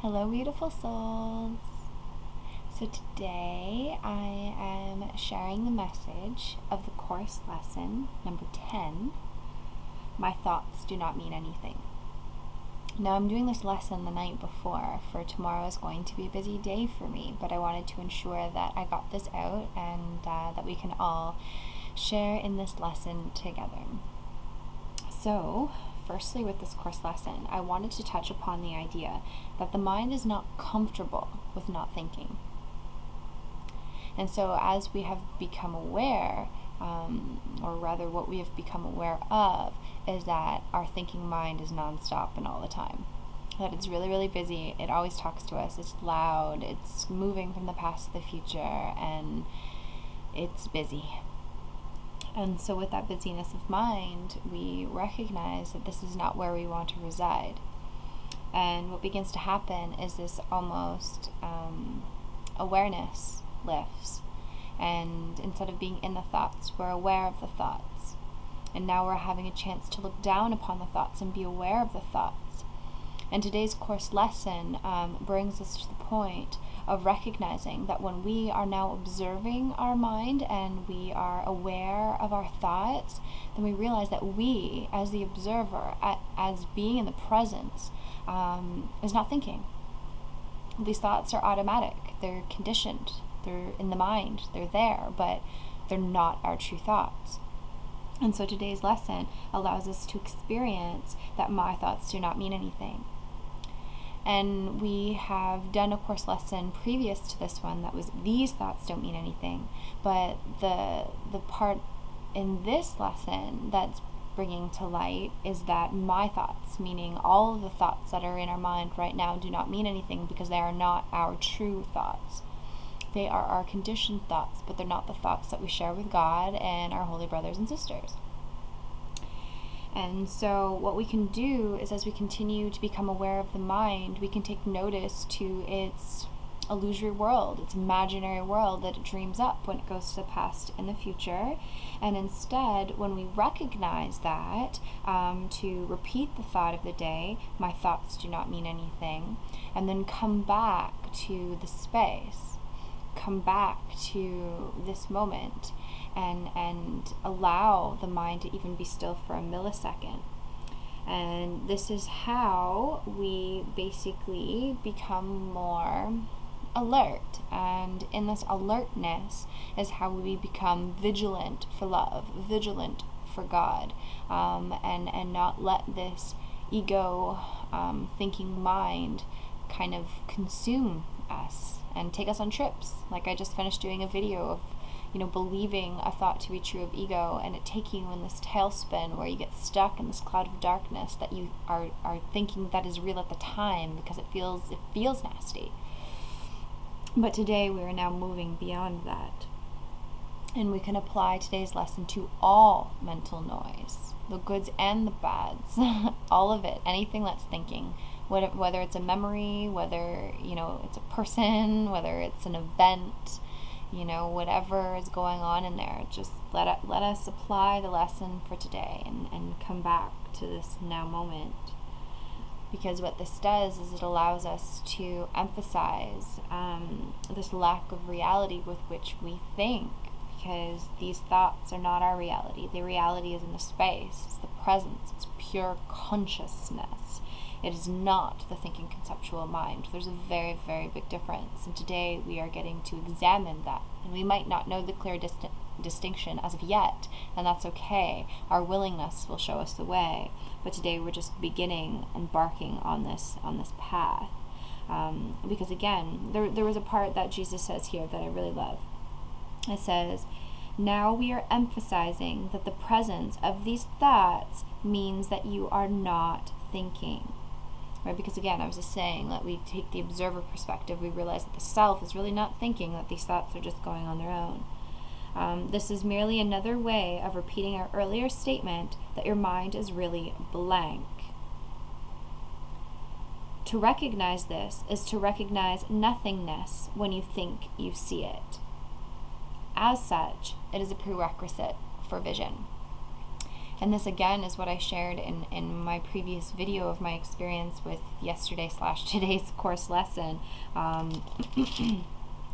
Hello, beautiful souls. So today I am sharing the message of the course lesson number 10, My Thoughts Do Not Mean Anything. Now I'm doing this lesson the night before, for tomorrow is going to be a busy day for me, but I wanted to ensure that I got this out and that we can all share in this lesson together. So, firstly, with this course lesson, I wanted to touch upon the idea that the mind is not comfortable with not thinking. And so as we have become aware, or rather what we have become aware of, is that our thinking mind is nonstop and all the time. That it's really, really busy, it always talks to us, it's loud, it's moving from the past to the future, and it's busy. And so with that busyness of mind, we recognize that this is not where we want to reside. And what begins to happen is this almost awareness lifts. And instead of being in the thoughts, we're aware of the thoughts. And now we're having a chance to look down upon the thoughts and be aware of the thoughts. And today's course lesson brings us to the point of recognizing that when we are now observing our mind and we are aware of our thoughts, then we realize that we, as the observer, as being in the presence, is not thinking. These thoughts are automatic, they're conditioned, they're in the mind, they're there, but they're not our true thoughts. And so today's lesson allows us to experience that my thoughts do not mean anything. And we have done a course lesson previous to this one that was these thoughts don't mean anything. But the part in this lesson that's bringing to light is that my thoughts, meaning all of the thoughts that are in our mind right now, do not mean anything because they are not our true thoughts. They are our conditioned thoughts, but they're not the thoughts that we share with God and our holy brothers and sisters. And so what we can do is, as we continue to become aware of the mind, we can take notice to its illusory world, its imaginary world that it dreams up when it goes to the past and the future. And instead, when we recognize that, to repeat the thought of the day, my thoughts do not mean anything, and then come back to the space, come back to this moment, and allow the mind to even be still for a millisecond. And this is how we basically become more alert. And in this alertness is how we become vigilant for love, vigilant for God, and not let this ego thinking mind kind of consume us and take us on trips. Like I just finished doing a video of believing a thought to be true of ego, and it taking you in this tailspin where you get stuck in this cloud of darkness that you are thinking that is real at the time because it feels nasty. But today we are now moving beyond that, and we can apply today's lesson to all mental noise, the goods and the bads, all of it, anything that's thinking, whether it's a memory, whether it's a person, whether it's an event, whatever is going on in there. Just let us apply the lesson for today and come back to this now moment. Because what this does is it allows us to emphasize this lack of reality with which we think, because these thoughts are not our reality. The reality is in the space, it's the presence, it's pure consciousness. It is not the thinking conceptual mind. There's a very, very big difference. And today we are getting to examine that. And we might not know the clear distinction as of yet, and that's okay. Our willingness will show us the way. But today we're just beginning, embarking on this path. Because again, there was a part that Jesus says here that I really love. It says, now we are emphasizing that the presence of these thoughts means that you are not thinking. Right? Because again, I was just saying that we take the observer perspective, we realize that the self is really not thinking, that these thoughts are just going on their own. This is merely another way of repeating our earlier statement that your mind is really blank. To recognize this is to recognize nothingness when you think you see it. As such, it is a prerequisite for vision. And this again is what I shared in my previous video of my experience with yesterday/today's course lesson,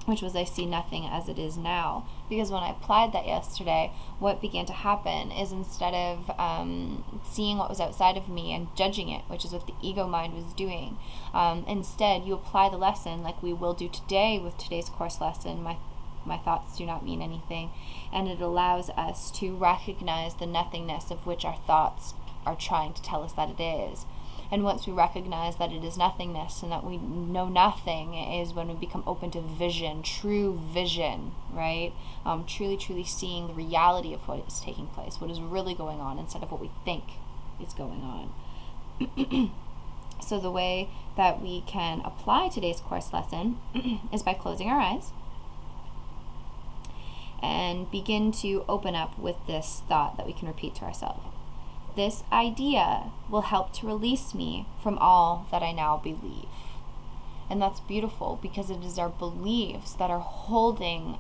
which was I see nothing as it is now. Because when I applied that yesterday, what began to happen is instead of seeing what was outside of me and judging it, which is what the ego mind was doing, instead you apply the lesson like we will do today with today's course lesson. My thoughts do not mean anything. And it allows us to recognize the nothingness of which our thoughts are trying to tell us that it is. And once we recognize that it is nothingness and that we know nothing is when we become open to vision, true vision, right? Truly seeing the reality of what is taking place, what is really going on instead of what we think is going on. So the way that we can apply today's course lesson is by closing our eyes and begin to open up with this thought that we can repeat to ourselves. This idea will help to release me from all that I now believe. And that's beautiful because it is our beliefs that are holding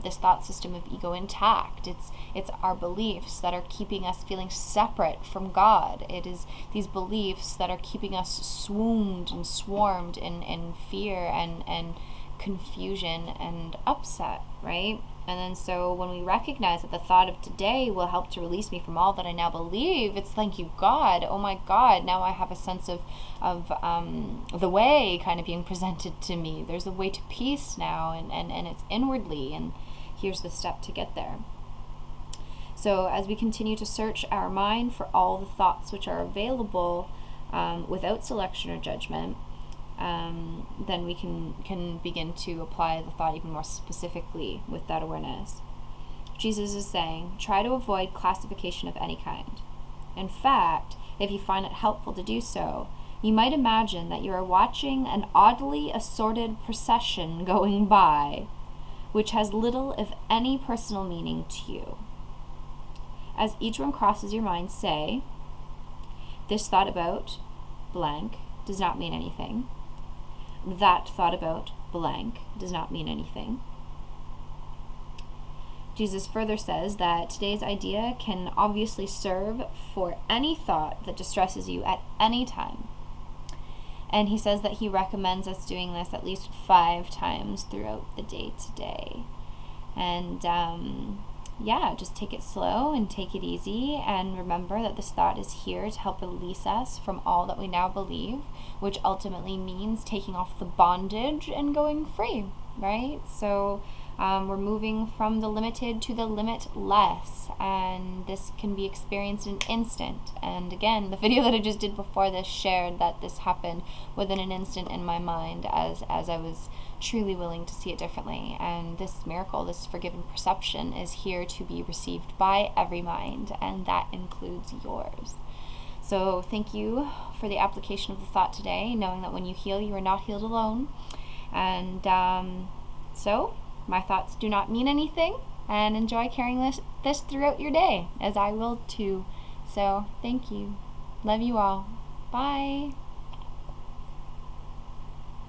this thought system of ego intact. It's our beliefs that are keeping us feeling separate from God. It is these beliefs that are keeping us swooned and swarmed in fear and confusion and upset, right? And then so when we recognize that the thought of today will help to release me from all that I now believe, it's thank you, God. Oh my God, now I have a sense of the way kind of being presented to me. There's a way to peace now, and it's inwardly, and here's the step to get there. So as we continue to search our mind for all the thoughts which are available without selection or judgment, then we can begin to apply the thought even more specifically with that awareness. Jesus is saying, try to avoid classification of any kind. In fact, if you find it helpful to do so, you might imagine that you are watching an oddly assorted procession going by, which has little, if any, personal meaning to you. As each one crosses your mind, say, this thought about blank does not mean anything. That thought about blank does not mean anything. Jesus further says that today's idea can obviously serve for any thought that distresses you at any time. And he says that he recommends us doing this at least 5 times throughout the day today. And just take it slow and take it easy, and remember that this thought is here to help release us from all that we now believe, which ultimately means taking off the bondage and going free, right? So we're moving from the limited to the limitless, and this can be experienced in an instant. And again, the video that I just did before this shared that this happened within an instant in my mind as I was truly willing to see it differently. And this miracle, this forgiven perception, is here to be received by every mind, and that includes yours. So thank you for the application of the thought today, knowing that when you heal, you are not healed alone. And so my thoughts do not mean anything, and enjoy carrying this throughout your day, as I will too. So thank you. Love you all. Bye.